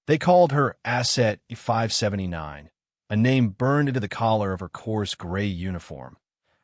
They called her Asset 579, a name burned into the collar of her coarse gray uniform,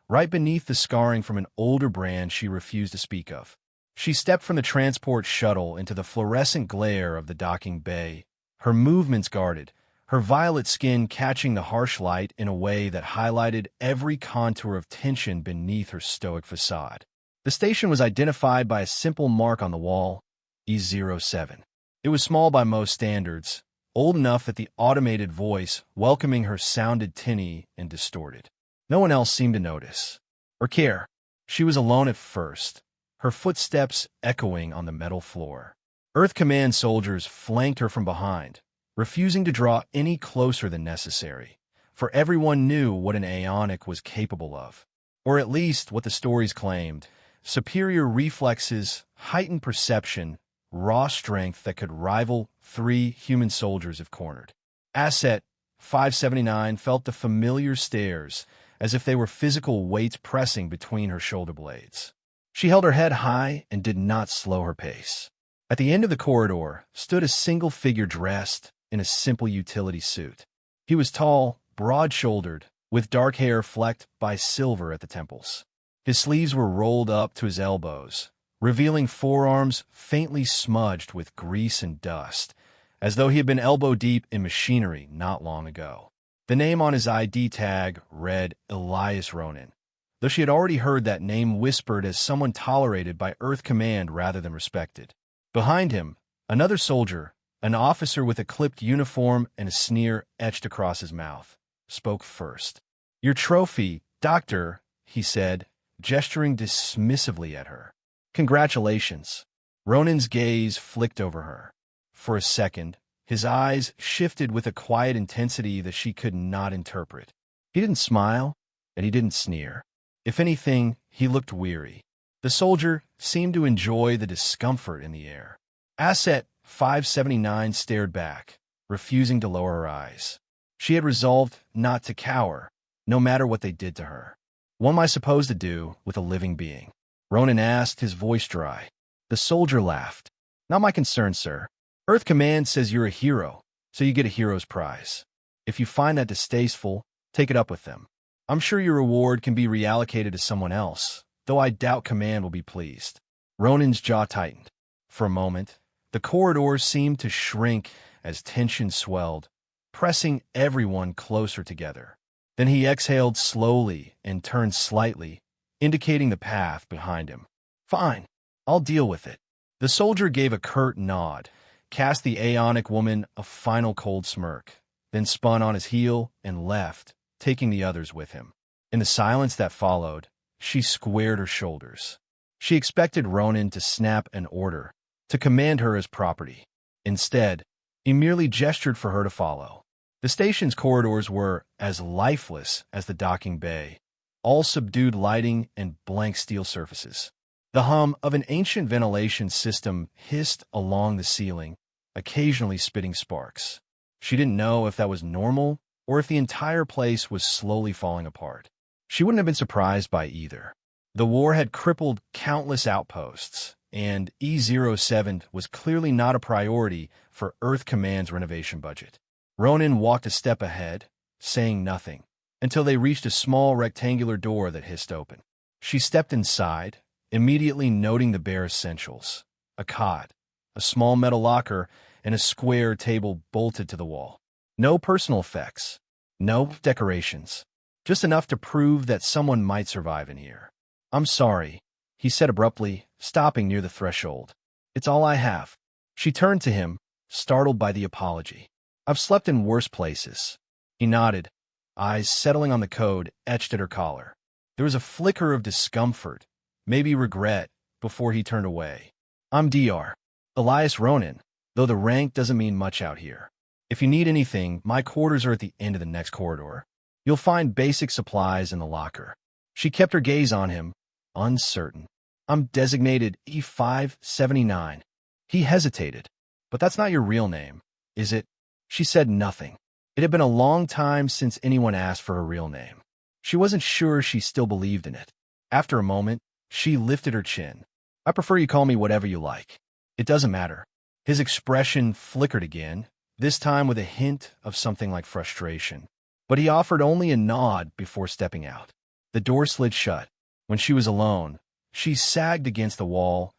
right beneath the scarring from an older brand she refused to speak of. She stepped from the transport shuttle into the fluorescent glare of the docking bay, her movements guarded, her violet skin catching the harsh light in a way that highlighted every contour of tension beneath her stoic facade. The station was identified by a simple mark on the wall, E07. It was small by most standards, old enough that the automated voice welcoming her sounded tinny and distorted. No one else seemed to notice or care. She was alone at first, her footsteps echoing on the metal floor. Earth Command soldiers flanked her from behind, refusing to draw any closer than necessary, for everyone knew what an Aeonic was capable of, or at least what the stories claimed: superior reflexes, heightened perception, raw strength that could rival 3 human soldiers if cornered. Asset 579 felt the familiar stares, as if they were physical weights pressing between her shoulder blades. She held her head high and did not slow her pace. At the end of the corridor stood a single figure dressed in a simple utility suit. He was tall, broad-shouldered, with dark hair flecked by silver at the temples. His sleeves were rolled up to his elbows, revealing forearms faintly smudged with grease and dust, as though he had been elbow-deep in machinery not long ago. The name on his ID tag read Elias Ronan, though she had already heard that name whispered as someone tolerated by Earth Command rather than respected. Behind him, another soldier, an officer with a clipped uniform and a sneer etched across his mouth, spoke first. "Your trophy, Doctor," he said, gesturing dismissively at her. "Congratulations." Ronan's gaze flicked over her. For a second, his eyes shifted with a quiet intensity that she could not interpret. He didn't smile, and he didn't sneer. If anything, he looked weary. The soldier seemed to enjoy the discomfort in the air. Asset 579 stared back, refusing to lower her eyes. She had resolved not to cower, no matter what they did to her. "What am I supposed to do with a living being?" Ronan asked, his voice dry. The soldier laughed. "Not my concern, sir. Earth Command says you're a hero, so you get a hero's prize. If you find that distasteful, take it up with them. I'm sure your reward can be reallocated to someone else, though I doubt Command will be pleased." Ronan's jaw tightened. For a moment, the corridors seemed to shrink as tension swelled, pressing everyone closer together. Then he exhaled slowly and turned slightly, indicating the path behind him. "Fine, I'll deal with it." The soldier gave a curt nod, cast the Aeonic woman a final cold smirk, then spun on his heel and left, taking the others with him. In the silence that followed, she squared her shoulders. She expected Ronan to snap an order, to command her as property. Instead, he merely gestured for her to follow. The station's corridors were as lifeless as the docking bay, all subdued lighting and blank steel surfaces. The hum of an ancient ventilation system hissed along the ceiling, occasionally spitting sparks. She didn't know if that was normal or if the entire place was slowly falling apart. She wouldn't have been surprised by either. The war had crippled countless outposts, and E07 was clearly not a priority for Earth Command's renovation budget. Ronan walked a step ahead, saying nothing, until they reached a small rectangular door that hissed open. She stepped inside, immediately noting the bare essentials: a cot, a small metal locker, and a square table bolted to the wall. No personal effects, no decorations, just enough to prove that someone might survive in here. "I'm sorry," he said abruptly, stopping near the threshold. "It's all I have." She turned to him, startled by the apology. "I've slept in worse places." He nodded, eyes settling on the code etched at her collar. There was a flicker of discomfort, maybe regret, before he turned away. "I'm Dr. Elias Ronan, though the rank doesn't mean much out here. If you need anything, my quarters are at the end of the next corridor. You'll find basic supplies in the locker." She kept her gaze on him, uncertain. "I'm designated E579. He hesitated. "But that's not your real name, is it?" She said nothing. It had been a long time since anyone asked for her real name. She wasn't sure she still believed in it. After a moment, she lifted her chin. "I prefer you call me whatever you like. It doesn't matter." His expression flickered again, this time with a hint of something like frustration. But he offered only a nod before stepping out. The door slid shut. When she was alone, she sagged against the wall,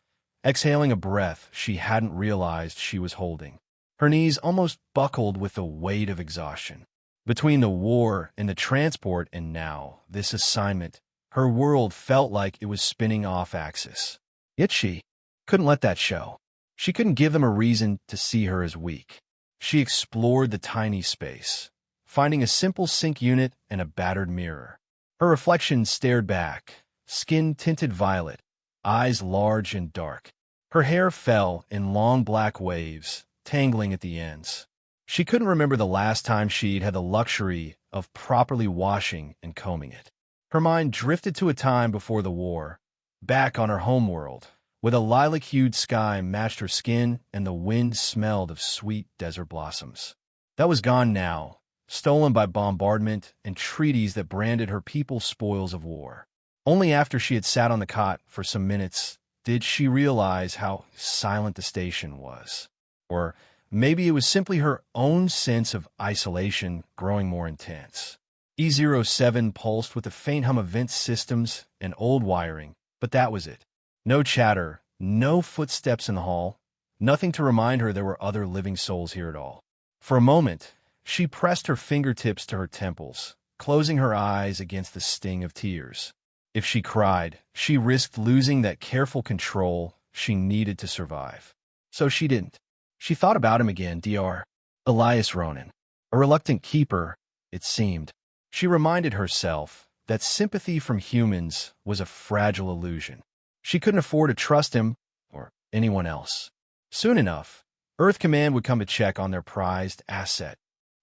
exhaling a breath she hadn't realized she was holding. Her knees almost buckled with the weight of exhaustion. Between the war and the transport and now, this assignment, her world felt like it was spinning off axis. Yet she couldn't let that show. She couldn't give them a reason to see her as weak. She explored the tiny space, finding a simple sink unit and a battered mirror. Her reflection stared back, skin tinted violet, eyes large and dark. Her hair fell in long black waves, tangling at the ends. She couldn't remember the last time she'd had the luxury of properly washing and combing it. Her mind drifted to a time before the war, back on her homeworld, where the lilac-hued sky matched her skin and the wind smelled of sweet desert blossoms. That was gone now, stolen by bombardment and treaties that branded her people spoils of war. Only after she had sat on the cot for some minutes did she realize how silent the station was. Or maybe it was simply her own sense of isolation growing more intense. E07 pulsed with the faint hum of vent systems and old wiring, but that was it. No chatter, no footsteps in the hall, nothing to remind her there were other living souls here at all. For a moment, she pressed her fingertips to her temples, closing her eyes against the sting of tears. If she cried, she risked losing that careful control she needed to survive. So she didn't. She thought about him again, Dr. Elias Ronan. A reluctant keeper, it seemed. She reminded herself that sympathy from humans was a fragile illusion. She couldn't afford to trust him or anyone else. Soon enough, Earth Command would come to check on their prized asset.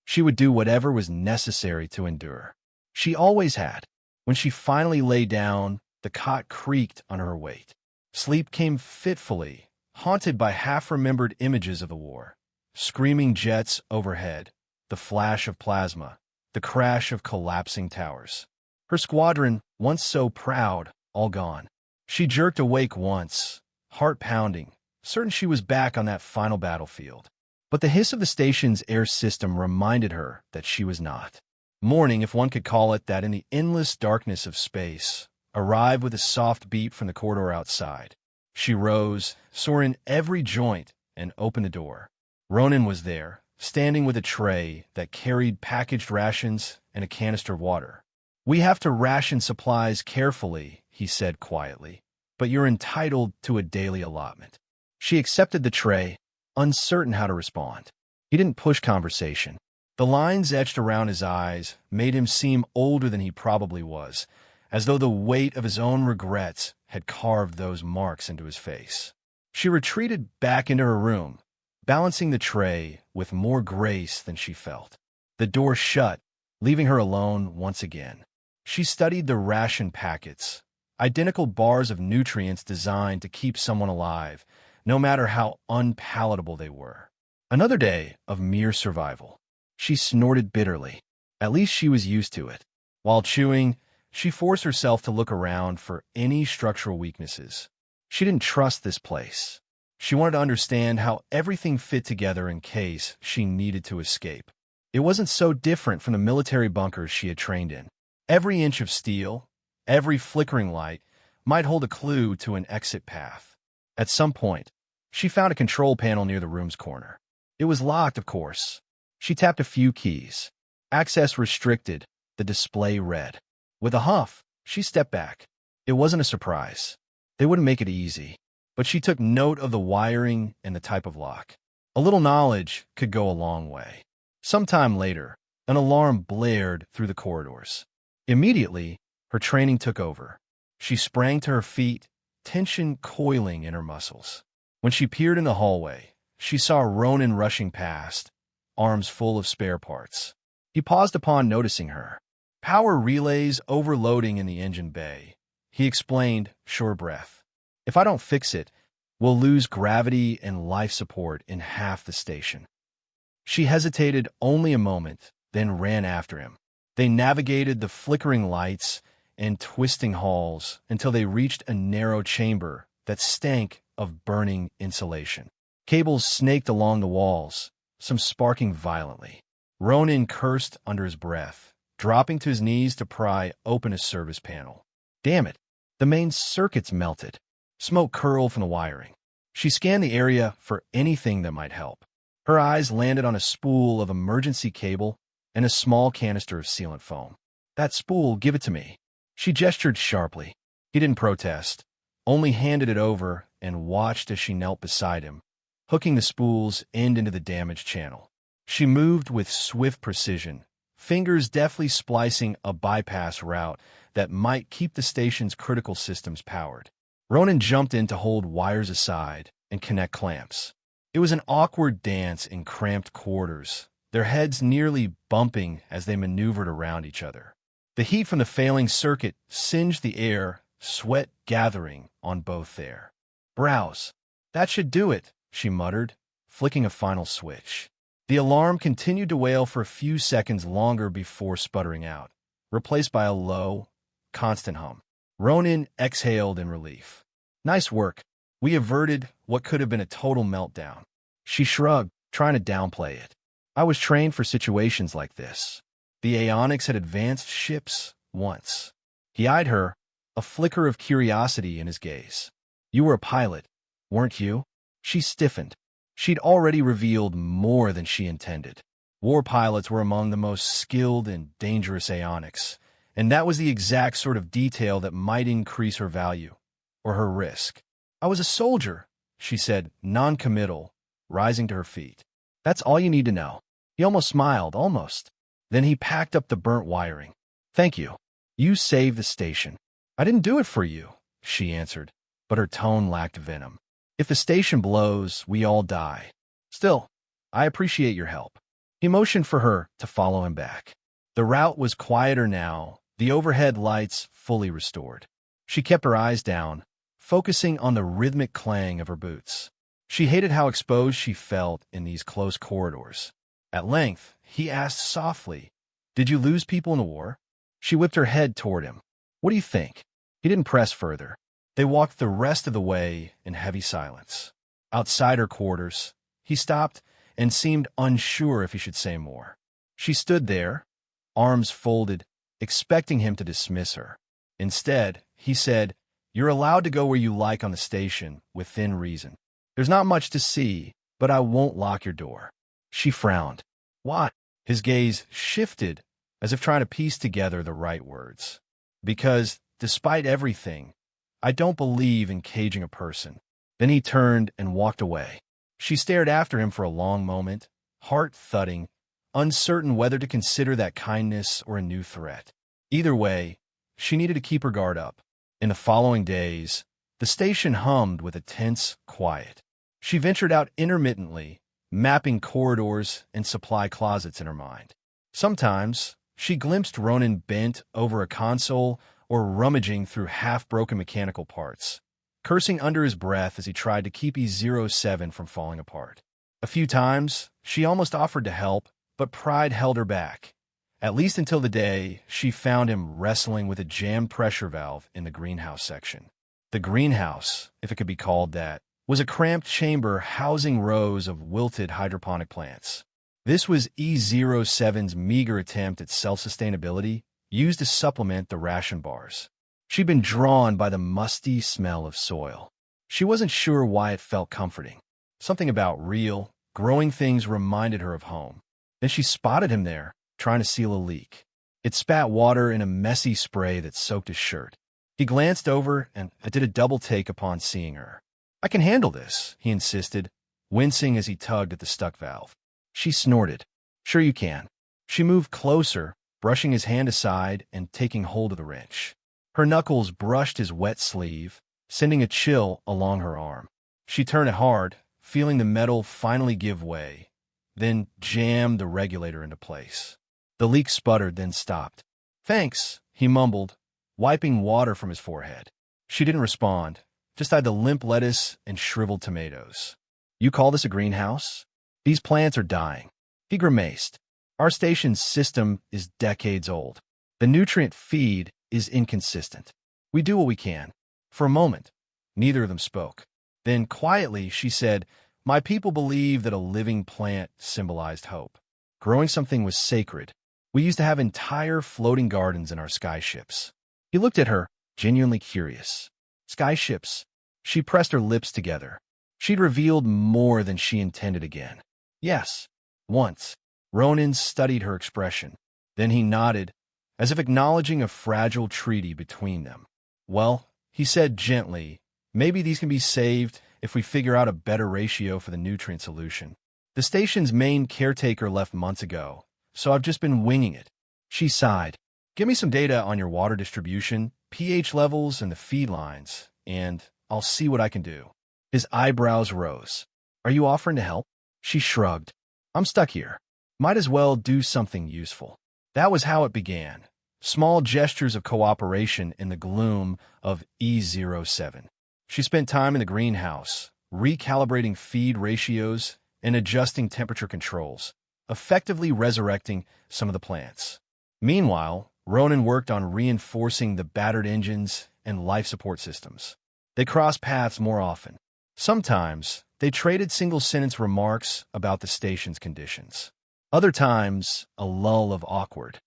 She would do whatever was necessary to endure. She always had. When she finally lay down, the cot creaked under her weight. Sleep came fitfully, haunted by half-remembered images of the war. Screaming jets overhead, the flash of plasma, the crash of collapsing towers. Her squadron, once so proud, all gone. She jerked awake once, heart pounding, certain she was back on that final battlefield. But the hiss of the station's air system reminded her that she was not. Morning, if one could call it that, in the endless darkness of space, arrived with a soft beat from the corridor outside. She rose, sore in every joint, and opened the door. Ronan was there, standing with a tray that carried packaged rations and a canister of water. "We have to ration supplies carefully," he said quietly, "but you're entitled to a daily allotment." She accepted the tray, uncertain how to respond. He didn't push conversation. The lines etched around his eyes made him seem older than he probably was, as though the weight of his own regrets had carved those marks into his face. She retreated back into her room, balancing the tray with more grace than she felt. The door shut, leaving her alone once again. She studied the ration packets, identical bars of nutrients designed to keep someone alive, no matter how unpalatable they were. Another day of mere survival. She snorted bitterly. At least she was used to it. While chewing, she forced herself to look around for any structural weaknesses. She didn't trust this place. She wanted to understand how everything fit together in case she needed to escape. It wasn't so different from the military bunkers she had trained in. Every inch of steel, every flickering light, might hold a clue to an exit path. At some point, she found a control panel near the room's corner. It was locked, of course. She tapped a few keys. Access restricted, the display read. With a huff, she stepped back. It wasn't a surprise. They wouldn't make it easy, but she took note of the wiring and the type of lock. A little knowledge could go a long way. Sometime later, an alarm blared through the corridors. Immediately, her training took over. She sprang to her feet, tension coiling in her muscles. When she peered in the hallway, she saw Ronan rushing past, arms full of spare parts. He paused upon noticing her. "Power relays overloading in the engine bay," he explained, sure breath. "If I don't fix it, we'll lose gravity and life support in half the station." She hesitated only a moment, then ran after him. They navigated the flickering lights and twisting halls until they reached a narrow chamber that stank of burning insulation. Cables snaked along the walls, some sparking violently. Ronan cursed under his breath, dropping to his knees to pry open a service panel. Damn it! The main circuit's melted. Smoke curled from the wiring. She scanned the area for anything that might help. Her eyes landed on a spool of emergency cable and a small canister of sealant foam. That spool, give it to me. She gestured sharply. He didn't protest, only handed it over and watched as she knelt beside him, hooking the spool's end into the damaged channel. She moved with swift precision, fingers deftly splicing a bypass route that might keep the station's critical systems powered. Ronan jumped in to hold wires aside and connect clamps. It was an awkward dance in cramped quarters, their heads nearly bumping as they maneuvered around each other. The heat from the failing circuit singed the air, sweat gathering on both their brows. That should do it, she muttered, flicking a final switch. The alarm continued to wail for a few seconds longer before sputtering out, replaced by a low, constant hum. Ronan exhaled in relief. Nice work. We averted what could have been a total meltdown. She shrugged, trying to downplay it. I was trained for situations like this. The Aeonics had advanced ships once. He eyed her, a flicker of curiosity in his gaze. You were a pilot, weren't you? She stiffened. She'd already revealed more than she intended. War pilots were among the most skilled and dangerous Aeonics, and that was the exact sort of detail that might increase her value, or her risk. I was a soldier, she said, non-committal, rising to her feet. That's all you need to know. He almost smiled, almost. Then he packed up the burnt wiring. Thank you. You saved the station. I didn't do it for you, she answered, but her tone lacked venom. If the station blows, we all die. Still, I appreciate your help. He motioned for her to follow him back. The route was quieter now, the overhead lights fully restored. She kept her eyes down, focusing on the rhythmic clang of her boots. She hated how exposed she felt in these close corridors. At length, he asked softly, Did you lose people in the war? She whipped her head toward him. What do you think? He didn't press further. They walked the rest of the way in heavy silence. Outside her quarters, he stopped and seemed unsure if he should say more. She stood there, arms folded, expecting him to dismiss her. Instead, he said, You're allowed to go where you like on the station, within reason. There's not much to see, but I won't lock your door. She frowned. Why? His gaze shifted, as if trying to piece together the right words. Because, despite everything, I don't believe in caging a person. Then he turned and walked away. She stared after him for a long moment, heart thudding, uncertain whether to consider that kindness or a new threat. Either way, she needed to keep her guard up. In the following days, the station hummed with a tense quiet. She ventured out intermittently, mapping corridors and supply closets in her mind. Sometimes, she glimpsed Ronan bent over a console or rummaging through half-broken mechanical parts, cursing under his breath as he tried to keep E07 from falling apart. A few times, she almost offered to help, but pride held her back, at least until the day she found him wrestling with a jammed pressure valve in the greenhouse section. The greenhouse, if it could be called that, was a cramped chamber housing rows of wilted hydroponic plants. This was E07's meager attempt at self-sustainability, used to supplement the ration bars. She'd been drawn by the musty smell of soil. She wasn't sure why it felt comforting. Something about real, growing things reminded her of home. Then she spotted him there, trying to seal a leak. It spat water in a messy spray that soaked his shirt. He glanced over and did a double take upon seeing her. I can handle this, he insisted, wincing as he tugged at the stuck valve. She snorted. Sure you can. She moved closer, brushing his hand aside and taking hold of the wrench. Her knuckles brushed his wet sleeve, sending a chill along her arm. She turned it hard, feeling the metal finally give way, then jammed the regulator into place. The leak sputtered, then stopped. Thanks, he mumbled, wiping water from his forehead. She didn't respond, just eyed the limp lettuce and shriveled tomatoes. You call this a greenhouse? These plants are dying. He grimaced. Our station's system is decades old. The nutrient feed is inconsistent. We do what we can. For a moment, neither of them spoke. Then, quietly, she said, My people believed that a living plant symbolized hope. Growing something was sacred. We used to have entire floating gardens in our skyships. He looked at her, genuinely curious. Skyships. She pressed her lips together. She'd revealed more than she intended again. Yes, once. Ronan studied her expression. Then he nodded, as if acknowledging a fragile treaty between them. Well, he said gently, maybe these can be saved if we figure out a better ratio for the nutrient solution. The station's main caretaker left months ago, so I've just been winging it. She sighed. Give me some data on your water distribution, pH levels, and the feed lines, and I'll see what I can do. His eyebrows rose. Are you offering to help? She shrugged. I'm stuck here. Might as well do something useful. That was how it began. Small gestures of cooperation in the gloom of E07. She spent time in the greenhouse, recalibrating feed ratios and adjusting temperature controls, effectively resurrecting some of the plants. Meanwhile, Ronan worked on reinforcing the battered engines and life support systems. They crossed paths more often. Sometimes, they traded single-sentence remarks about the station's conditions. Other times, a lull of awkward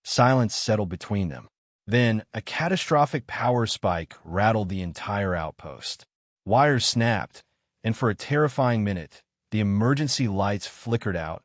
silence settled between them. Then, a catastrophic power spike rattled the entire outpost. Wires snapped, and for a terrifying minute, the emergency lights flickered out,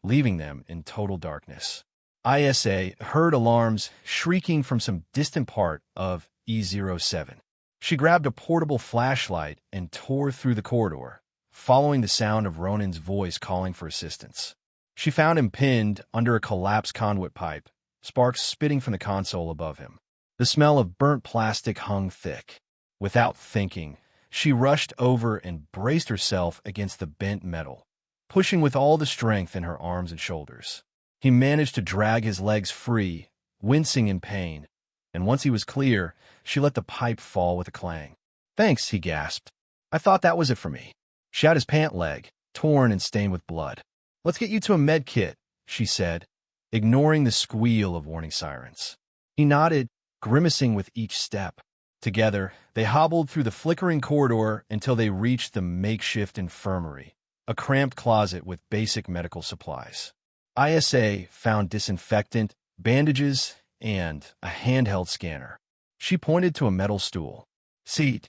leaving them in total darkness. ISA heard alarms shrieking from some distant part of E07. She grabbed a portable flashlight and tore through the corridor, following the sound of Ronan's voice calling for assistance. She found him pinned under a collapsed conduit pipe, sparks spitting from the console above him. The smell of burnt plastic hung thick. Without thinking, she rushed over and braced herself against the bent metal, pushing with all the strength in her arms and shoulders. He managed to drag his legs free, wincing in pain, and once he was clear, she let the pipe fall with a clang. Thanks, he gasped. I thought that was it for me. She had his pant leg, torn and stained with blood. Let's get you to a med kit, she said, ignoring the squeal of warning sirens. He nodded, grimacing with each step. Together, they hobbled through the flickering corridor until they reached the makeshift infirmary, a cramped closet with basic medical supplies. ISA found disinfectant, bandages, and a handheld scanner. She pointed to a metal stool. Seat.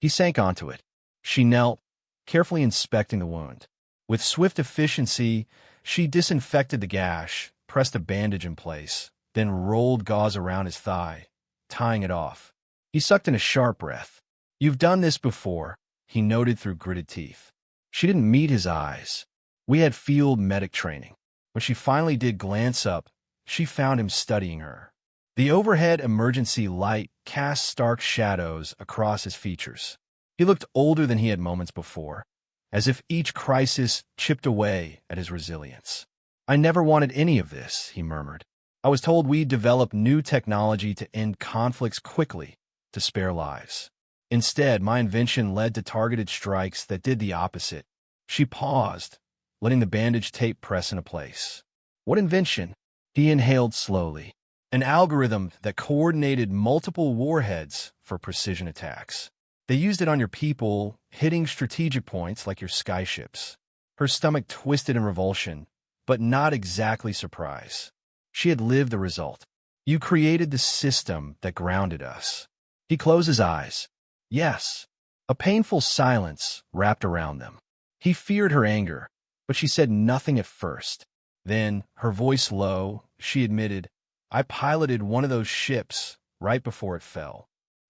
He sank onto it. She knelt, carefully inspecting the wound. With swift efficiency, she disinfected the gash, pressed a bandage in place, then rolled gauze around his thigh, tying it off. He sucked in a sharp breath. You've done this before, he noted through gritted teeth. She didn't meet his eyes. We had field medic training. When she finally did glance up, she found him studying her. The overhead emergency light cast stark shadows across his features. He looked older than he had moments before, as if each crisis chipped away at his resilience. I never wanted any of this, he murmured. I was told we'd develop new technology to end conflicts quickly, to spare lives. Instead, my invention led to targeted strikes that did the opposite. She paused, letting the bandage tape press into place. What invention? He inhaled slowly. An algorithm that coordinated multiple warheads for precision attacks. They used it on your people, hitting strategic points like your skyships. Her stomach twisted in revulsion, but not exactly surprise. She had lived the result. You created the system that grounded us. He closed his eyes. Yes. A painful silence wrapped around them. He feared her anger, but she said nothing at first. Then, her voice low, she admitted, I piloted one of those ships right before it fell.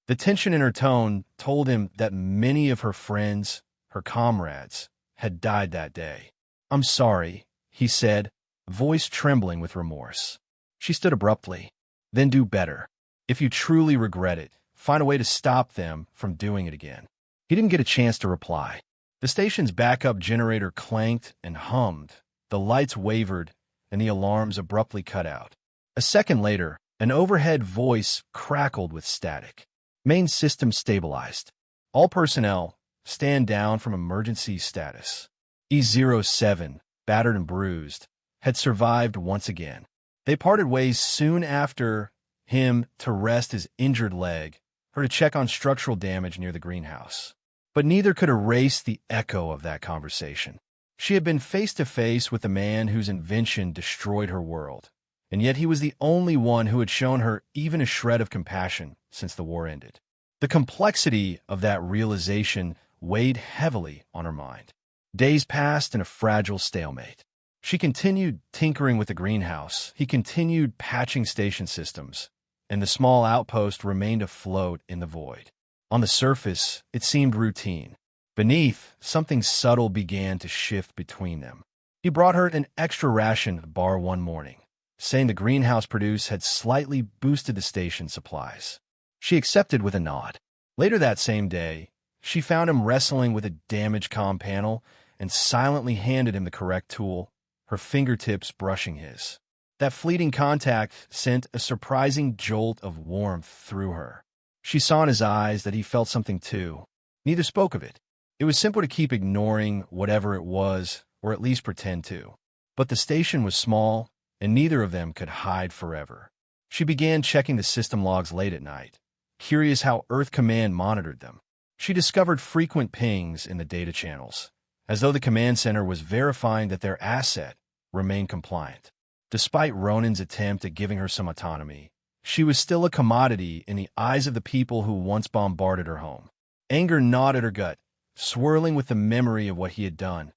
The tension in her tone told him that many of her friends, her comrades, had died that day. I'm sorry, he said, voice trembling with remorse. She stood abruptly. Then do better. If you truly regret it, find a way to stop them from doing it again. He didn't get a chance to reply. The station's backup generator clanked and hummed. The lights wavered, and the alarms abruptly cut out. A second later, an overhead voice crackled with static. Main system stabilized. All personnel, stand down from emergency status. E07, battered and bruised, had survived once again. They parted ways soon after, him to rest his injured leg, her to check on structural damage near the greenhouse. But neither could erase the echo of that conversation. She had been face to face with the man whose invention destroyed her world, and yet he was the only one who had shown her even a shred of compassion since the war ended. The complexity of that realization weighed heavily on her mind. Days passed in a fragile stalemate. She continued tinkering with the greenhouse. He continued patching station systems, and the small outpost remained afloat in the void. On the surface, it seemed routine. Beneath, something subtle began to shift between them. He brought her an extra ration of bar one morning, saying the greenhouse produce had slightly boosted the station supplies. She accepted with a nod. Later that same day, she found him wrestling with a damaged comm panel and silently handed him the correct tool, her fingertips brushing his. That fleeting contact sent a surprising jolt of warmth through her. She saw in his eyes that he felt something too. Neither spoke of it. It was simple to keep ignoring whatever it was, or at least pretend to. But the station was small, and neither of them could hide forever. She began checking the system logs late at night, curious how Earth Command monitored them. She discovered frequent pings in the data channels, as though the command center was verifying that their asset remained compliant. Despite Ronan's attempt at giving her some autonomy, she was still a commodity in the eyes of the people who once bombarded her home. Anger gnawed at her gut, swirling with the memory of what he had done,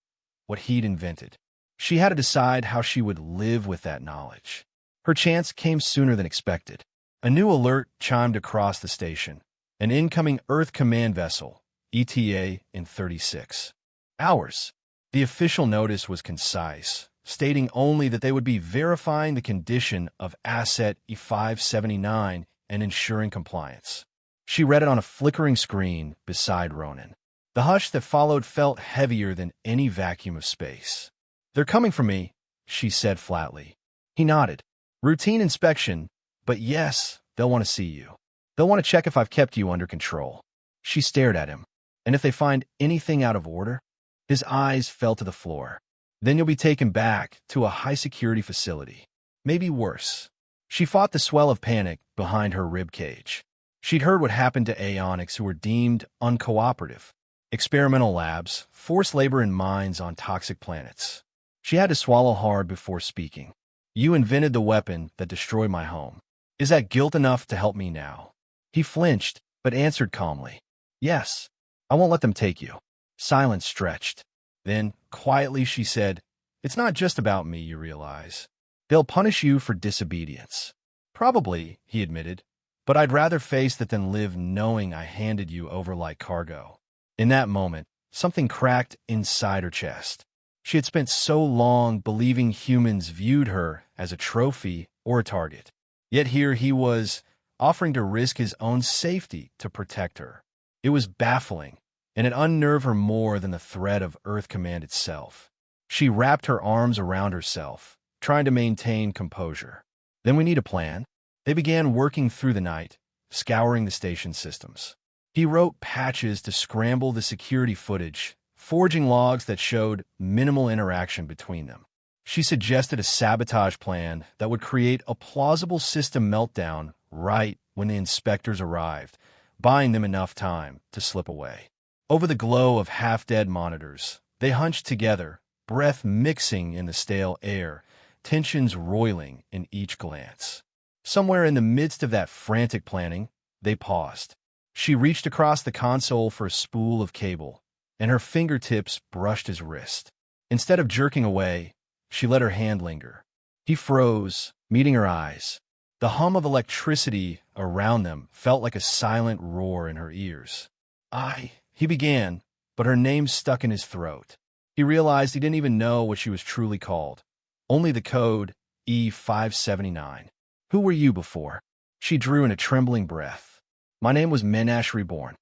what he'd invented. She had to decide how she would live with that knowledge. Her chance came sooner than expected. A new alert chimed across the station. An incoming Earth Command vessel, ETA in 36 hours. The official notice was concise, stating only that they would be verifying the condition of Asset E579 and ensuring compliance. She read it on a flickering screen beside Ronan. The hush that followed felt heavier than any vacuum of space. "They're coming for me," she said flatly. He nodded. "Routine inspection, but yes, they'll want to see you. They'll want to check if I've kept you under control." She stared at him. "And if they find anything out of order?" His eyes fell to the floor. "Then you'll be taken back to a high-security facility. Maybe worse." She fought the swell of panic behind her rib cage. She'd heard what happened to aeonics who were deemed uncooperative. Experimental labs, forced labor in mines on toxic planets. She had to swallow hard before speaking. "You invented the weapon that destroyed my home. Is that guilt enough to help me now?" He flinched, but answered calmly. "Yes, I won't let them take you." Silence stretched. Then, quietly, she said, "It's not just about me, you realize. They'll punish you for disobedience." "Probably," he admitted, "but I'd rather face that than live knowing I handed you over like cargo." In that moment, something cracked inside her chest. She had spent so long believing humans viewed her as a trophy or a target. Yet here he was, offering to risk his own safety to protect her. It was baffling, and it unnerved her more than the threat of Earth Command itself. She wrapped her arms around herself, trying to maintain composure. "Then we need a plan." They began working through the night, scouring the station systems. He wrote patches to scramble the security footage, forging logs that showed minimal interaction between them. She suggested a sabotage plan that would create a plausible system meltdown right when the inspectors arrived, buying them enough time to slip away. Over the glow of half-dead monitors, they hunched together, breath mixing in the stale air, tensions roiling in each glance. Somewhere in the midst of that frantic planning, they paused. She reached across the console for a spool of cable, and her fingertips brushed his wrist. Instead of jerking away, she let her hand linger. He froze, meeting her eyes. The hum of electricity around them felt like a silent roar in her ears. He began, but her name stuck in his throat. He realized he didn't even know what she was truly called. Only the code, E579. "Who were you before?" She drew in a trembling breath. "My name was Menash Reborn."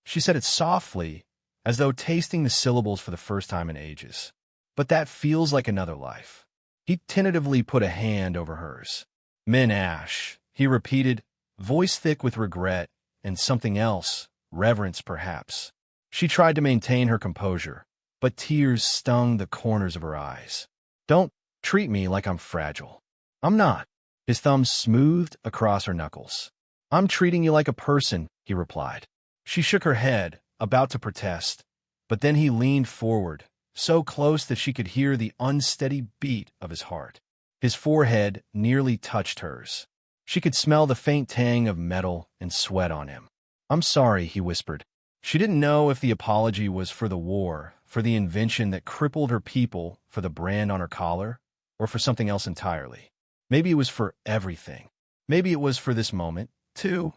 She said it softly, as though tasting the syllables for the first time in ages. "But that feels like another life." He tentatively put a hand over hers. "Menash," he repeated, voice thick with regret and something else, reverence perhaps. She tried to maintain her composure, but tears stung the corners of her eyes. "Don't treat me like I'm fragile." "I'm not." His thumb smoothed across her knuckles. "I'm treating you like a person," he replied. She shook her head, about to protest, but then he leaned forward, so close that she could hear the unsteady beat of his heart. His forehead nearly touched hers. She could smell the faint tang of metal and sweat on him. "I'm sorry," he whispered. She didn't know if the apology was for the war, for the invention that crippled her people, for the brand on her collar, or for something else entirely. Maybe it was for everything. Maybe it was for this moment, too,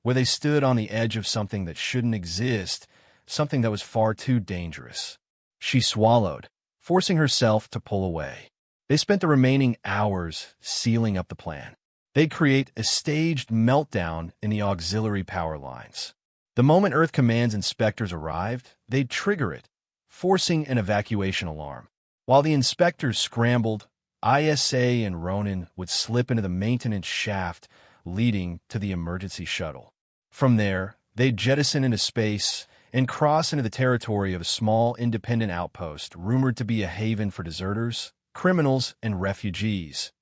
where they stood on the edge of something that shouldn't exist, something that was far too dangerous. She swallowed, forcing herself to pull away. They spent the remaining hours sealing up the plan. They'd create a staged meltdown in the auxiliary power lines. The moment Earth Command's inspectors arrived, they'd trigger it, forcing an evacuation alarm. While the inspectors scrambled, ISA and Ronan would slip into the maintenance shaft leading to the emergency shuttle. From there, they'd jettison into space and cross into the territory of a small independent outpost rumored to be a haven for deserters, criminals, and refugees.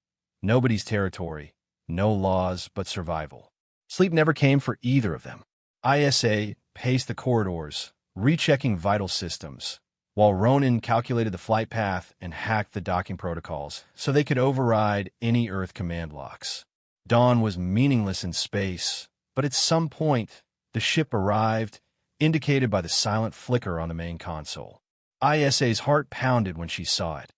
Nobody's territory, no laws but survival. Sleep never came for either of them. ISA paced the corridors, rechecking vital systems, while Ronan calculated the flight path and hacked the docking protocols so they could override any Earth command locks. Dawn was meaningless in space, but at some point, the ship arrived, indicated by the silent flicker on the main console. ISA's heart pounded when she saw it.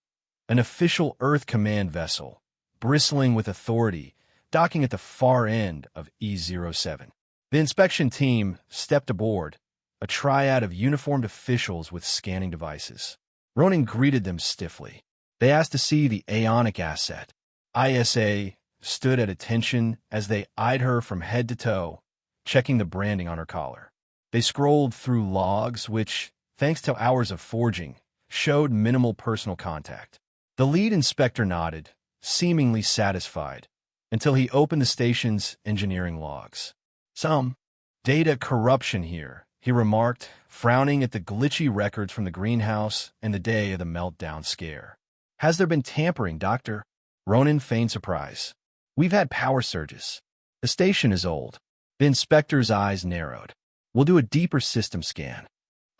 An official Earth command vessel, bristling with authority, docking at the far end of E07. The inspection team stepped aboard, a triad of uniformed officials with scanning devices. Ronan greeted them stiffly. They asked to see the Aeonic asset. ISA stood at attention as they eyed her from head to toe, checking the branding on her collar. They scrolled through logs which, thanks to hours of forging, showed minimal personal contact. The lead inspector nodded, seemingly satisfied, until he opened the station's engineering logs. "Some data corruption here," he remarked, frowning at the glitchy records from the greenhouse and the day of the meltdown scare. "Has there been tampering, Doctor?" Ronan feigned surprise. "We've had power surges. The station is old." The inspector's eyes narrowed. "We'll do a deeper system scan."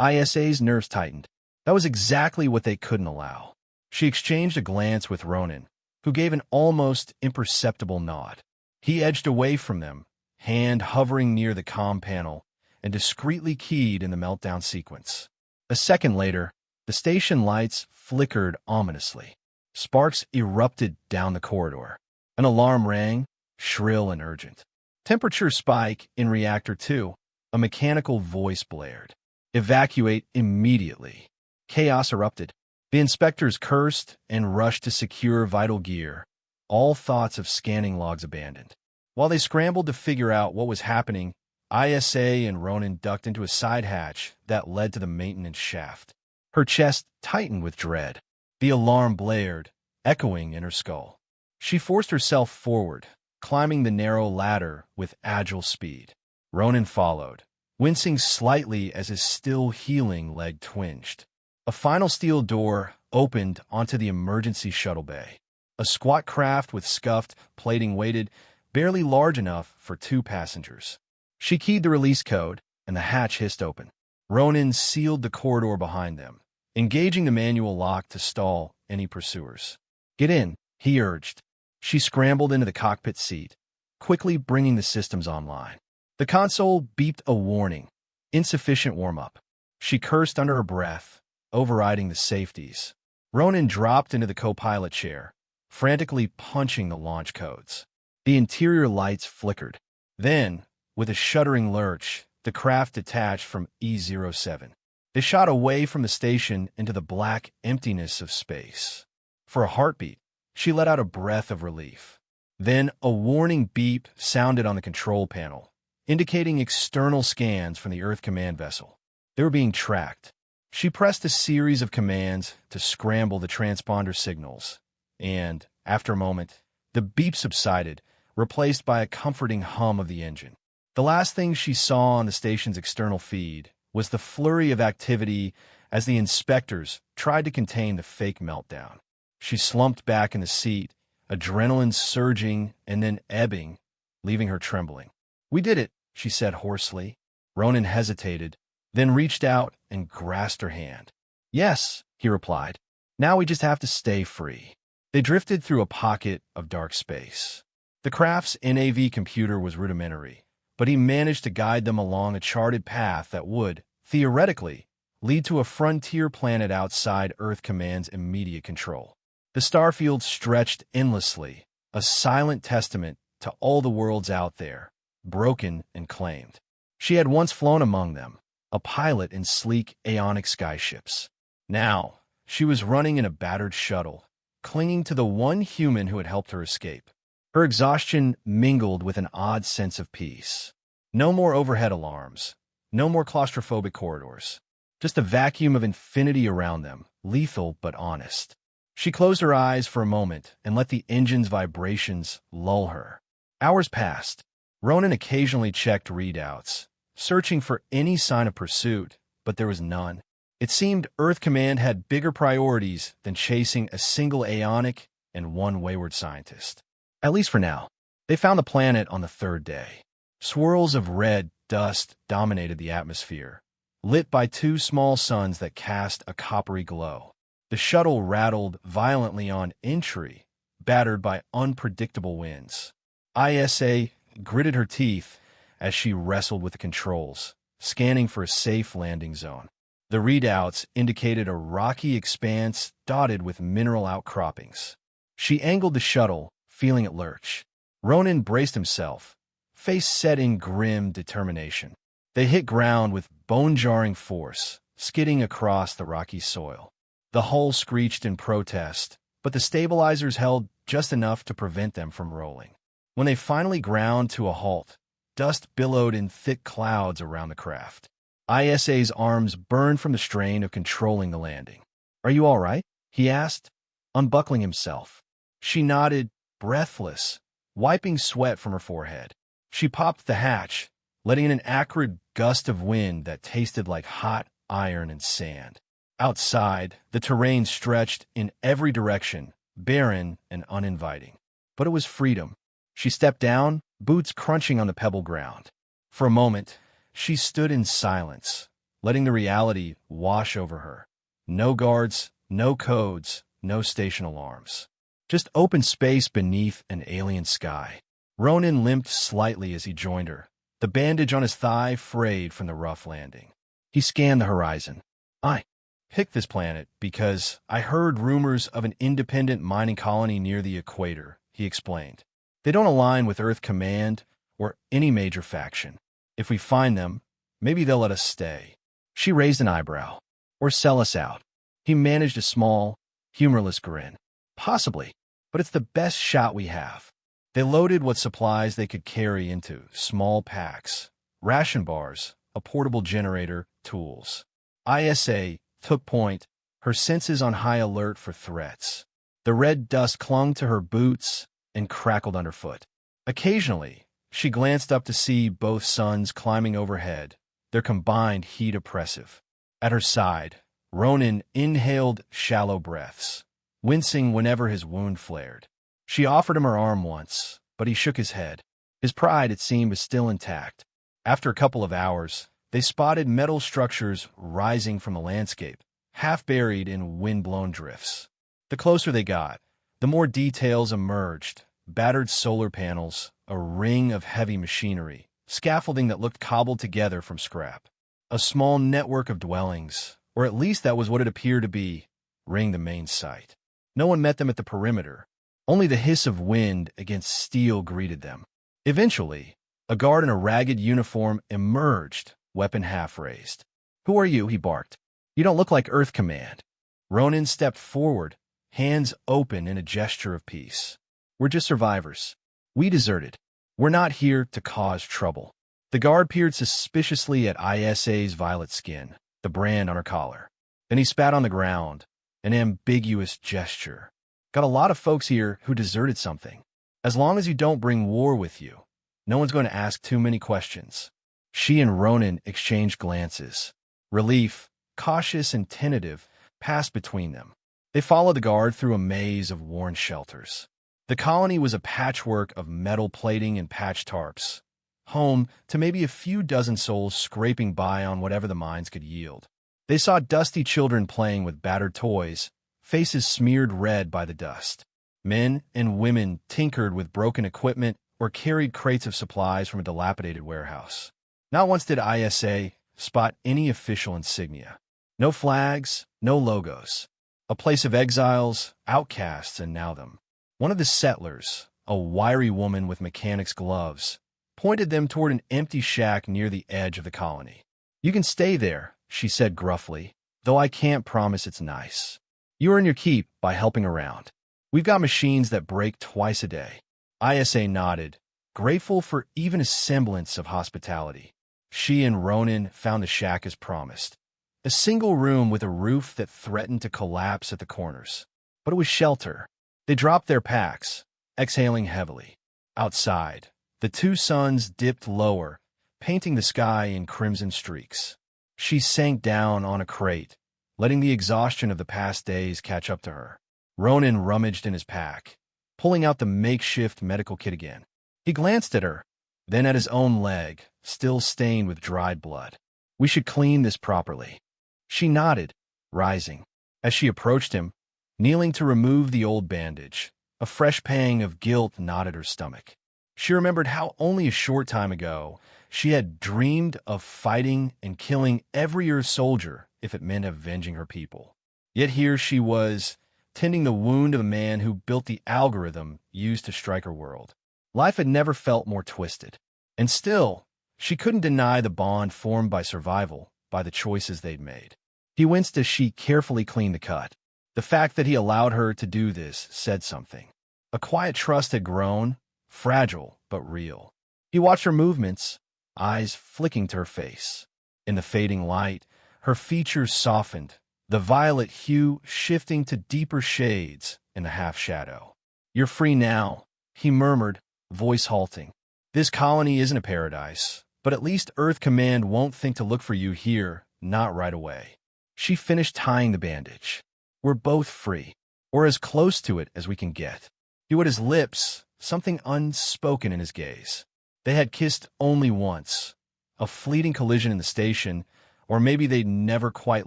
ISA's nerves tightened. That was exactly what they couldn't allow. She exchanged a glance with Ronan, who gave an almost imperceptible nod. He edged away from them, hand hovering near the comm panel, and discreetly keyed in the meltdown sequence. A second later, the station lights flickered ominously. Sparks erupted down the corridor. An alarm rang, shrill and urgent. "Temperature spike in Reactor 2. A mechanical voice blared. Evacuate immediately." Chaos erupted. The inspectors cursed and rushed to secure vital gear, all thoughts of scanning logs abandoned. While they scrambled to figure out what was happening, ISA and Ronan ducked into a side hatch that led to the maintenance shaft. Her chest tightened with dread. The alarm blared, echoing in her skull. She forced herself forward, climbing the narrow ladder with agile speed. Ronan followed, wincing slightly as his still healing leg twinged. A final steel door opened onto the emergency shuttle bay. A squat craft with scuffed plating waited, barely large enough for 2 passengers. She keyed the release code, and the hatch hissed open. Ronan sealed the corridor behind them, engaging the manual lock to stall any pursuers. "Get in," he urged. She scrambled into the cockpit seat, quickly bringing the systems online. The console beeped a warning, insufficient warm-up. She cursed under her breath, overriding the safeties. Ronan dropped into the co-pilot chair, frantically punching the launch codes. The interior lights flickered. Then, with a shuddering lurch, the craft detached from E07. They shot away from the station into the black emptiness of space. For a heartbeat, she let out a breath of relief. Then a warning beep sounded on the control panel, indicating external scans from the Earth command vessel. They were being tracked. She pressed a series of commands to scramble the transponder signals, and, after a moment, the beep subsided, replaced by a comforting hum of the engine. The last thing she saw on the station's external feed was the flurry of activity as the inspectors tried to contain the fake meltdown. She slumped back in the seat, adrenaline surging and then ebbing, leaving her trembling. "We did it," she said hoarsely. Ronan hesitated, then reached out and grasped her hand. "Yes," he replied. "Now we just have to stay free." They drifted through a pocket of dark space. The craft's NAV computer was rudimentary, but he managed to guide them along a charted path that would, theoretically, lead to a frontier planet outside Earth Command's immediate control. The starfield stretched endlessly, a silent testament to all the worlds out there, broken and claimed. She had once flown among them, a pilot in sleek Aeonic skyships. Now, she was running in a battered shuttle, clinging to the one human who had helped her escape. Her exhaustion mingled with an odd sense of peace. No more overhead alarms, no more claustrophobic corridors, just a vacuum of infinity around them, lethal but honest. She closed her eyes for a moment and let the engine's vibrations lull her. Hours passed. Ronan occasionally checked readouts, searching for any sign of pursuit, but there was none. It seemed Earth Command had bigger priorities than chasing a single Aeonic and one wayward scientist. At least for now. They found the planet on the third day. Swirls of red dust dominated the atmosphere, lit by two small suns that cast a coppery glow. The shuttle rattled violently on entry, battered by unpredictable winds. ISA gritted her teeth as she wrestled with the controls, scanning for a safe landing zone. The readouts indicated a rocky expanse dotted with mineral outcroppings. She angled the shuttle, feeling it lurch. Ronan braced himself, face set in grim determination. They hit ground with bone-jarring force, skidding across the rocky soil. The hull screeched in protest, but the stabilizers held just enough to prevent them from rolling. When they finally ground to a halt, dust billowed in thick clouds around the craft. ISA's arms burned from the strain of controlling the landing. "Are you all right?" he asked, unbuckling himself. She nodded, breathless, wiping sweat from her forehead. She popped the hatch, letting in an acrid gust of wind that tasted like hot iron and sand. Outside, the terrain stretched in every direction, barren and uninviting. But it was freedom. She stepped down, boots crunching on the pebble ground. For a moment, she stood in silence, letting the reality wash over her. No guards, no codes, no station alarms. Just open space beneath an alien sky. Ronan limped slightly as he joined her, the bandage on his thigh frayed from the rough landing. He scanned the horizon. "I picked this planet because I heard rumors of an independent mining colony near the equator," he explained. "They don't align with Earth Command or any major faction. If we find them, maybe they'll let us stay." She raised an eyebrow. "Or sell us out." He managed a small, humorless grin. "Possibly, but it's the best shot we have." They loaded what supplies they could carry into small packs, ration bars, a portable generator, tools. ISA took point, her senses on high alert for threats. The red dust clung to her boots and crackled underfoot. Occasionally, she glanced up to see both suns climbing overhead, their combined heat oppressive. At her side, Ronan inhaled shallow breaths, wincing whenever his wound flared. She offered him her arm once, but he shook his head. His pride, it seemed, was still intact. After a couple of hours, they spotted metal structures rising from the landscape, half buried in wind-blown drifts. The closer they got, the more details emerged: battered solar panels, a ring of heavy machinery, scaffolding that looked cobbled together from scrap. A small network of dwellings, or at least that was what it appeared to be, ringed the main site. No one met them at the perimeter. Only the hiss of wind against steel greeted them. Eventually, a guard in a ragged uniform emerged, weapon half raised. "Who are you?" he barked. "You don't look like Earth Command." Ronan stepped forward, hands open in a gesture of peace. "We're just survivors. We deserted. We're not here to cause trouble." The guard peered suspiciously at ISA's violet skin, the brand on her collar. Then he spat on the ground, an ambiguous gesture. "Got a lot of folks here who deserted something. As long as you don't bring war with you, no one's going to ask too many questions." She and Ronan exchanged glances. Relief, cautious and tentative, passed between them. They followed the guard through a maze of worn shelters. The colony was a patchwork of metal plating and patch tarps, home to maybe a few dozen souls scraping by on whatever the mines could yield. They saw dusty children playing with battered toys, faces smeared red by the dust. Men and women tinkered with broken equipment or carried crates of supplies from a dilapidated warehouse. Not once did ISA spot any official insignia. No flags, no logos. A place of exiles, outcasts, and now them. One of the settlers, a wiry woman with mechanic's gloves, pointed them toward an empty shack near the edge of the colony. "You can stay there," she said gruffly, "though I can't promise it's nice. You earn your keep by helping around. We've got machines that break twice a day." ISA nodded, grateful for even a semblance of hospitality. She and Ronan found the shack as promised. A single room with a roof that threatened to collapse at the corners. But it was shelter. They dropped their packs, exhaling heavily. Outside, the two suns dipped lower, painting the sky in crimson streaks. She sank down on a crate, letting the exhaustion of the past days catch up to her. Ronan rummaged in his pack, pulling out the makeshift medical kit again. He glanced at her, then at his own leg, still stained with dried blood. "We should clean this properly." She nodded, rising. As she approached him, kneeling to remove the old bandage, a fresh pang of guilt knotted her stomach. She remembered how only a short time ago she had dreamed of fighting and killing every Earth soldier if it meant avenging her people. Yet here she was, tending the wound of a man who built the algorithm used to strike her world. Life had never felt more twisted. And still, she couldn't deny the bond formed by survival, by the choices they'd made. He winced as she carefully cleaned the cut. The fact that he allowed her to do this said something. A quiet trust had grown, fragile but real. He watched her movements, eyes flicking to her face. In the fading light, her features softened, the violet hue shifting to deeper shades in the half-shadow. "You're free now," he murmured, voice halting. "This colony isn't a paradise, but at least Earth Command won't think to look for you here, not right away." She finished tying the bandage. "We're both free, or as close to it as we can get." He wet his lips, something unspoken in his gaze. They had kissed only once, a fleeting collision in the station, or maybe they'd never quite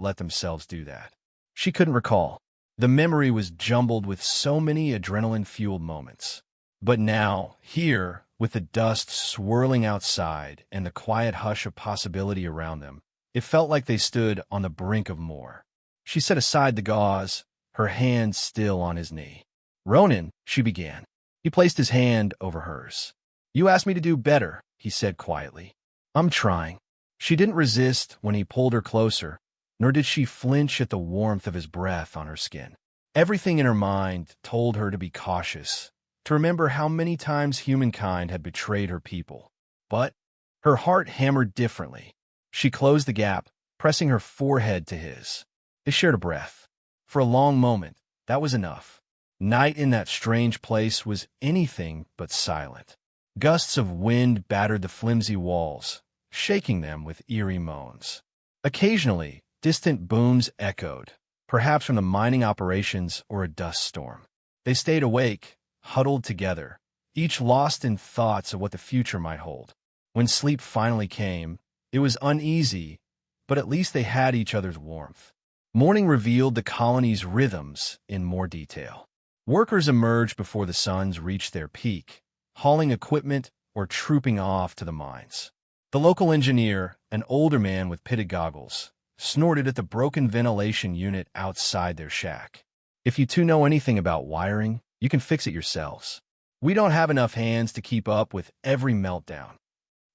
let themselves do that. She couldn't recall. The memory was jumbled with so many adrenaline-fueled moments. But now, here, with the dust swirling outside and the quiet hush of possibility around them, it felt like they stood on the brink of more. She set aside the gauze, her hand still on his knee. "Ronan," she began. He placed his hand over hers. "You asked me to do better," he said quietly. "I'm trying." She didn't resist when he pulled her closer, nor did she flinch at the warmth of his breath on her skin. Everything in her mind told her to be cautious, to remember how many times humankind had betrayed her people. But her heart hammered differently. She closed the gap, pressing her forehead to his. They shared a breath. For a long moment, that was enough. Night in that strange place was anything but silent. Gusts of wind battered the flimsy walls, shaking them with eerie moans. Occasionally, distant booms echoed, perhaps from the mining operations or a dust storm. They stayed awake, huddled together, each lost in thoughts of what the future might hold. When sleep finally came, it was uneasy, but at least they had each other's warmth. Morning revealed the colony's rhythms in more detail. Workers emerged before the suns reached their peak, hauling equipment or trooping off to the mines. The local engineer, an older man with pitted goggles, snorted at the broken ventilation unit outside their shack. "If you two know anything about wiring, you can fix it yourselves. We don't have enough hands to keep up with every meltdown."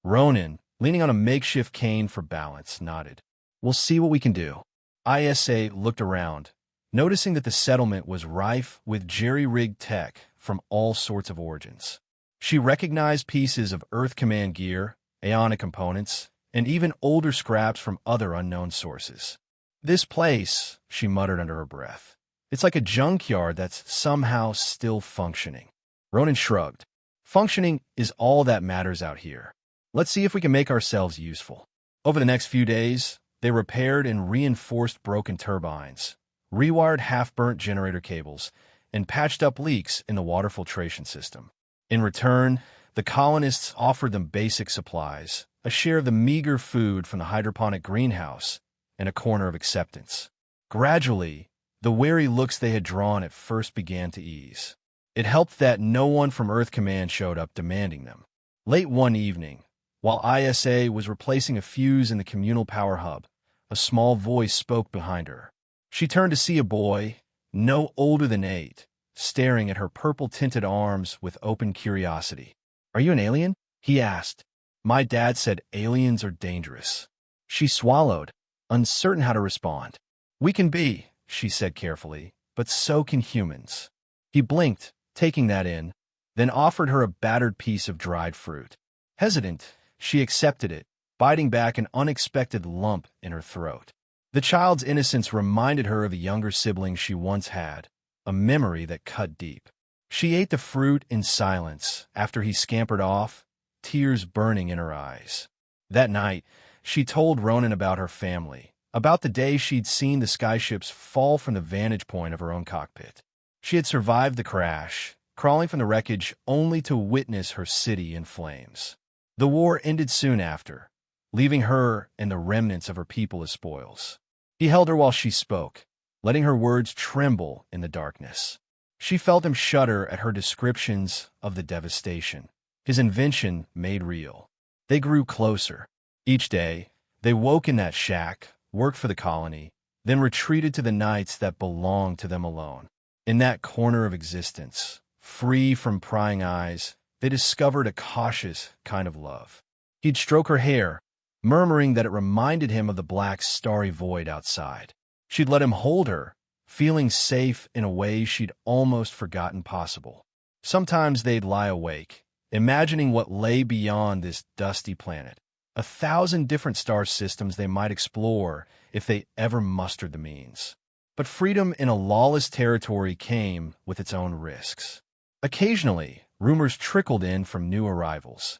Ronan, leaning on a makeshift cane for balance, nodded. "We'll see what we can do." ISA looked around, noticing that the settlement was rife with jerry-rigged tech from all sorts of origins. She recognized pieces of Earth Command gear, Aeonic components, and even older scraps from other unknown sources. "This place," she muttered under her breath, "it's like a junkyard that's somehow still functioning." Ronan shrugged. "Functioning is all that matters out here. Let's see if we can make ourselves useful." Over the next few days, they repaired and reinforced broken turbines, rewired half-burnt generator cables, and patched up leaks in the water filtration system. In return, The colonists offered them basic supplies, a share of the meager food from the hydroponic greenhouse, and a corner of acceptance. Gradually, the wary looks they had drawn at first began to ease. It helped that no one from Earth Command showed up demanding them. Late one evening, while ISA was replacing a fuse in the communal power hub, a small voice spoke behind her. She turned to see a boy, no older than 8, staring at her purple-tinted arms with open curiosity. "Are you an alien?" he asked. "My dad said aliens are dangerous." She swallowed, uncertain how to respond. "We can be," she said carefully, "but so can humans." He blinked, taking that in, then offered her a battered piece of dried fruit. Hesitant, she accepted it, biting back an unexpected lump in her throat. The child's innocence reminded her of a younger sibling she once had, a memory that cut deep. She ate the fruit in silence after he scampered off, tears burning in her eyes. That night, she told Ronan about her family, about the day she'd seen the skyships fall from the vantage point of her own cockpit. She had survived the crash, crawling from the wreckage only to witness her city in flames. The war ended soon after, leaving her and the remnants of her people as spoils. He held her while she spoke, letting her words tremble in the darkness. She felt him shudder at her descriptions of the devastation, his invention made real. They grew closer. Each day, they woke in that shack, worked for the colony, then retreated to the nights that belonged to them alone. In that corner of existence, free from prying eyes, they discovered a cautious kind of love. He'd stroke her hair, murmuring that it reminded him of the black, starry void outside. She'd let him hold her, feeling safe in a way she'd almost forgotten possible. Sometimes they'd lie awake, imagining what lay beyond this dusty planet, 1,000 different star systems they might explore if they ever mustered the means. But freedom in a lawless territory came with its own risks. Occasionally, rumors trickled in from new arrivals.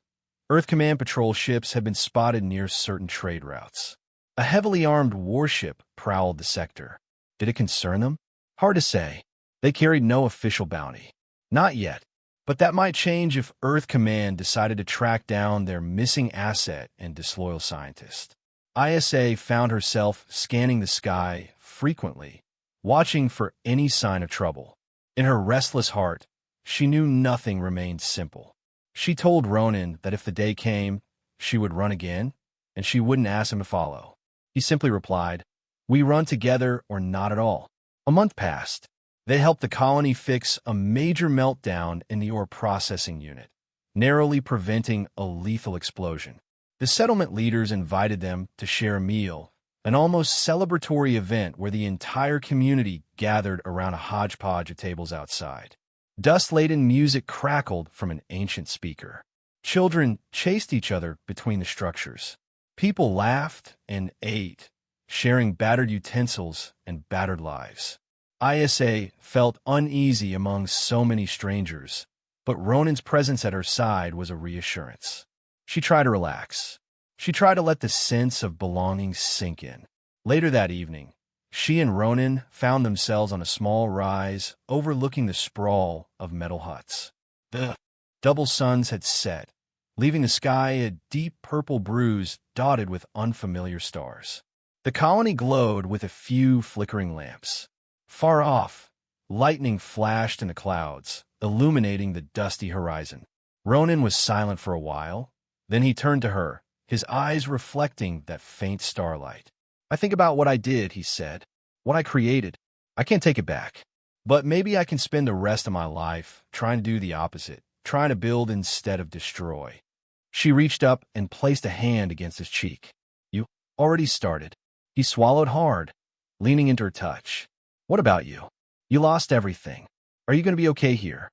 Earth Command patrol ships had been spotted near certain trade routes. A heavily armed warship prowled the sector. Did it concern them? Hard to say. They carried no official bounty. Not yet. But that might change if Earth Command decided to track down their missing asset and disloyal scientist. ISA found herself scanning the sky frequently, watching for any sign of trouble. In her restless heart, she knew nothing remained simple. She told Ronan that if the day came, she would run again, and she wouldn't ask him to follow. He simply replied, "We run together or not at all." A month passed. They helped the colony fix a major meltdown in the ore processing unit, narrowly preventing a lethal explosion. The settlement leaders invited them to share a meal, an almost celebratory event where the entire community gathered around a hodgepodge of tables outside. Dust-laden music crackled from an ancient speaker. Children chased each other between the structures. People laughed and ate, sharing battered utensils and battered lives. ISA felt uneasy among so many strangers, but Ronan's presence at her side was a reassurance. She tried to relax. She tried to let the sense of belonging sink in. Later that evening, she and Ronan found themselves on a small rise overlooking the sprawl of metal huts. The double suns had set, leaving the sky a deep purple bruise dotted with unfamiliar stars. The colony glowed with a few flickering lamps. Far off, lightning flashed in the clouds, illuminating the dusty horizon. Ronan was silent for a while. Then he turned to her, his eyes reflecting that faint starlight. "I think about what I did," he said. "What I created. I can't take it back. But maybe I can spend the rest of my life trying to do the opposite, trying to build instead of destroy." She reached up and placed a hand against his cheek. "You already started." He swallowed hard, leaning into her touch. "What about you? You lost everything. Are you going to be okay here?"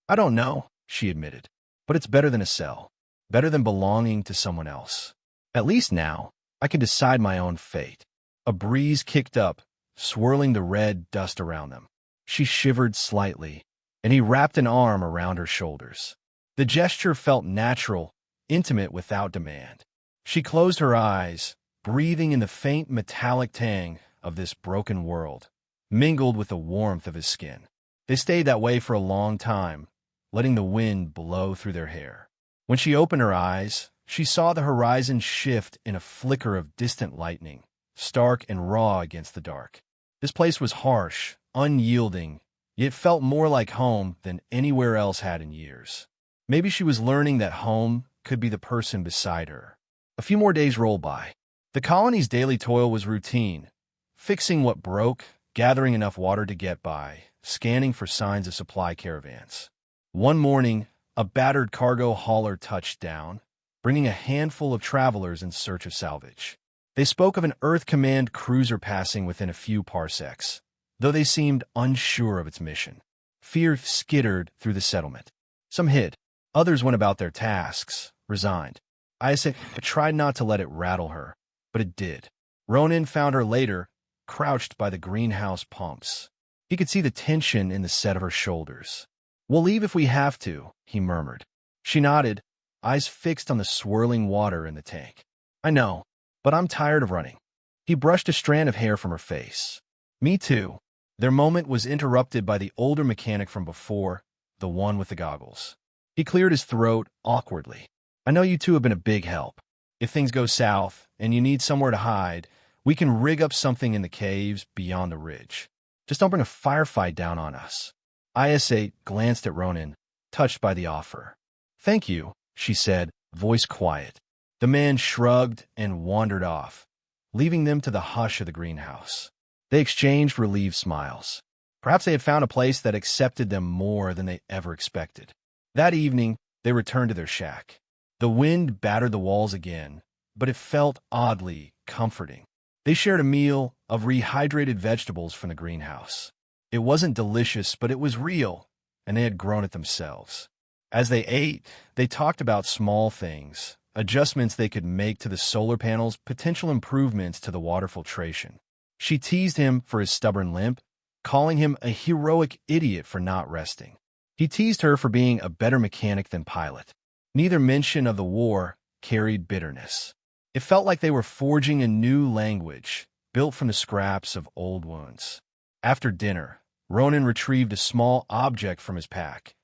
"I don't know," she admitted. "But it's better than a cell. Better than belonging to someone else. At least now, I can decide my own fate." A breeze kicked up, swirling the red dust around them. She shivered slightly, and he wrapped an arm around her shoulders. The gesture felt natural, intimate without demand. She closed her eyes, breathing in the faint metallic tang of this broken world, mingled with the warmth of his skin. They stayed that way for a long time, letting the wind blow through their hair. When she opened her eyes, she saw the horizon shift in a flicker of distant lightning, stark and raw against the dark. This place was harsh, unyielding, yet felt more like home than anywhere else had in years. Maybe she was learning that home could be the person beside her. A few more days rolled by. The colony's daily toil was routine, fixing what broke, gathering enough water to get by, scanning for signs of supply caravans. One morning, a battered cargo hauler touched down, bringing a handful of travelers in search of salvage. They spoke of an Earth Command cruiser passing within a few parsecs, though they seemed unsure of its mission. Fear skittered through the settlement. Some hid. Others went about their tasks, resigned. Isaac tried not to let it rattle her, but it did. Ronan found her later, crouched by the greenhouse pumps. He could see the tension in the set of her shoulders. "We'll leave if we have to," he murmured. She nodded, eyes fixed on the swirling water in the tank. "I know, but I'm tired of running." He brushed a strand of hair from her face. "Me too." Their moment was interrupted by the older mechanic from before, the one with the goggles. He cleared his throat awkwardly. "I know you two have been a big help. If things go south and you need somewhere to hide, we can rig up something in the caves beyond the ridge. Just don't bring a firefight down on us." Isa glanced at Ronan, touched by the offer. "Thank you," she said, voice quiet. The man shrugged and wandered off, leaving them to the hush of the greenhouse. They exchanged relieved smiles. Perhaps they had found a place that accepted them more than they ever expected. That evening, they returned to their shack. The wind battered the walls again, but it felt oddly comforting. They shared a meal of rehydrated vegetables from the greenhouse. It wasn't delicious, but it was real, and they had grown it themselves. As they ate, they talked about small things, adjustments they could make to the solar panels, potential improvements to the water filtration. She teased him for his stubborn limp, calling him a heroic idiot for not resting. He teased her for being a better mechanic than pilot. Neither mention of the war carried bitterness. It felt like they were forging a new language, built from the scraps of old wounds. After dinner, Ronan retrieved a small object from his pack,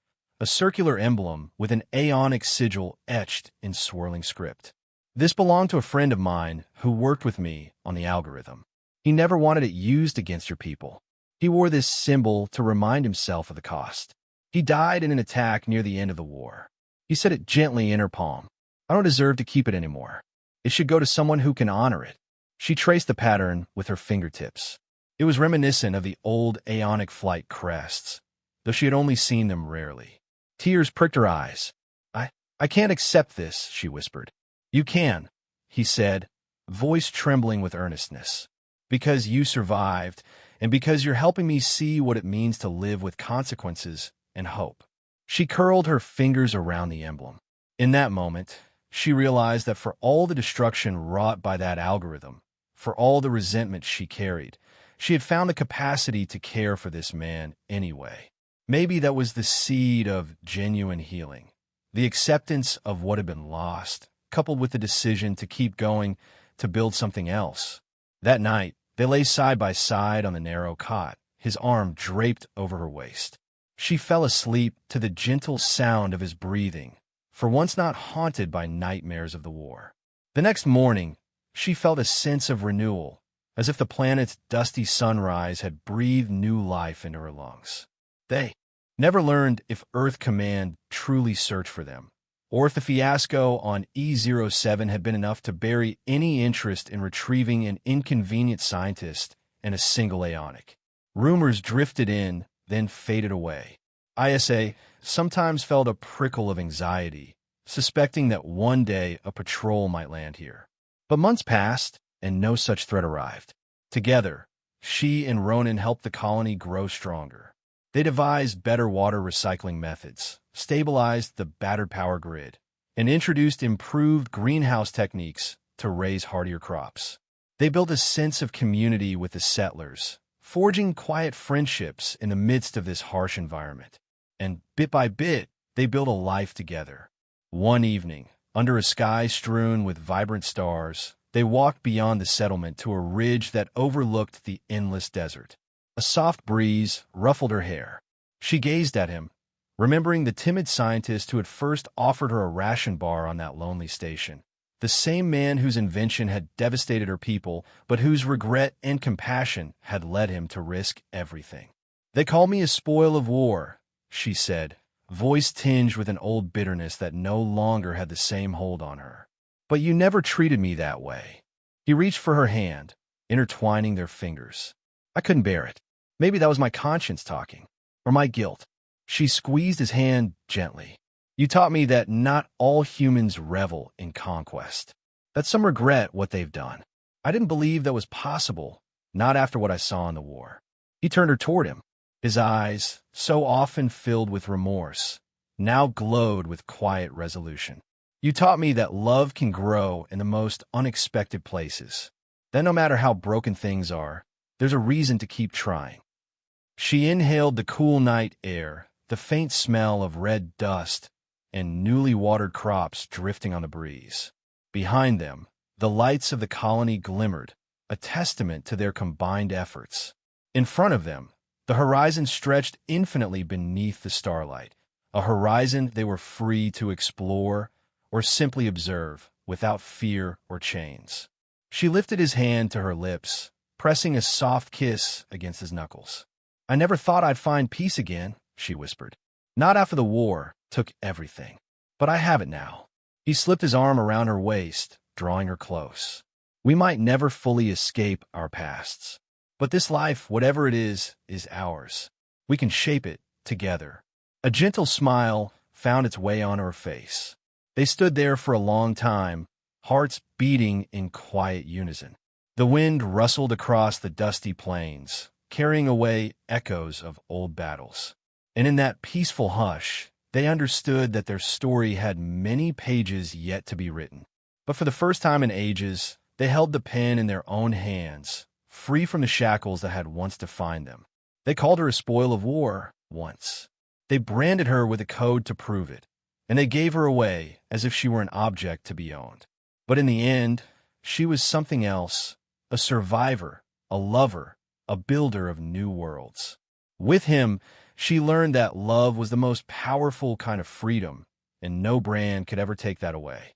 a circular emblem with an Aeonic sigil etched in swirling script. "This belonged to a friend of mine who worked with me on the algorithm. He never wanted it used against your people. He wore this symbol to remind himself of the cost. He died in an attack near the end of the war." He set it gently in her palm. "I don't deserve to keep it anymore. It should go to someone who can honor it." She traced the pattern with her fingertips. It was reminiscent of the old Aeonic flight crests, though she had only seen them rarely. Tears pricked her eyes. I can't accept this," she whispered. "You can," he said, voice trembling with earnestness. "Because you survived, and because you're helping me see what it means to live with consequences and hope." She curled her fingers around the emblem. In that moment, she realized that for all the destruction wrought by that algorithm, for all the resentment she carried, she had found the capacity to care for this man anyway. Maybe that was the seed of genuine healing, the acceptance of what had been lost, coupled with the decision to keep going to build something else. That night, they lay side by side on the narrow cot, his arm draped over her waist. She fell asleep to the gentle sound of his breathing, for once not haunted by nightmares of the war. The next morning, she felt a sense of renewal, as if the planet's dusty sunrise had breathed new life into her lungs. They never learned if Earth Command truly searched for them, or if the fiasco on E07 had been enough to bury any interest in retrieving an inconvenient scientist and a single Aeonic. Rumors drifted in, then faded away. Isa sometimes felt a prickle of anxiety, suspecting that one day a patrol might land here. But months passed, and no such threat arrived. Together, she and Ronan helped the colony grow stronger. They devised better water recycling methods, stabilized the battered power grid, and introduced improved greenhouse techniques to raise hardier crops. They built a sense of community with the settlers, forging quiet friendships in the midst of this harsh environment. And bit by bit, they built a life together. One evening, under a sky strewn with vibrant stars, they walked beyond the settlement to a ridge that overlooked the endless desert. A soft breeze ruffled her hair. She gazed at him, remembering the timid scientist who had first offered her a ration bar on that lonely station. The same man whose invention had devastated her people, but whose regret and compassion had led him to risk everything. "They call me a spoil of war," she said, voice tinged with an old bitterness that no longer had the same hold on her. "But you never treated me that way." He reached for her hand, intertwining their fingers. I couldn't bear it. Maybe that was my conscience talking, or my guilt. She squeezed his hand gently. "You taught me that not all humans revel in conquest, that some regret what they've done. I didn't believe that was possible, not after what I saw in the war." He turned her toward him. His eyes, so often filled with remorse, now glowed with quiet resolution. "You taught me that love can grow in the most unexpected places, that no matter how broken things are, there's a reason to keep trying." She inhaled the cool night air, the faint smell of red dust and newly watered crops drifting on the breeze. Behind them, the lights of the colony glimmered, a testament to their combined efforts. In front of them, the horizon stretched infinitely beneath the starlight, a horizon they were free to explore or simply observe without fear or chains. She lifted his hand to her lips, pressing a soft kiss against his knuckles. "I never thought I'd find peace again," she whispered. "Not after the war took everything. But I have it now." He slipped his arm around her waist, drawing her close. "We might never fully escape our pasts, but this life, whatever it is ours. We can shape it together." A gentle smile found its way on her face. They stood there for a long time, hearts beating in quiet unison. The wind rustled across the dusty plains, carrying away echoes of old battles. And in that peaceful hush, they understood that their story had many pages yet to be written. But for the first time in ages, they held the pen in their own hands, free from the shackles that had once defined them. They called her a spoil of war once. They branded her with a code to prove it, and they gave her away as if she were an object to be owned. But in the end, she was something else, a survivor, a lover, a builder of new worlds. With him, she learned that love was the most powerful kind of freedom, and no brand could ever take that away.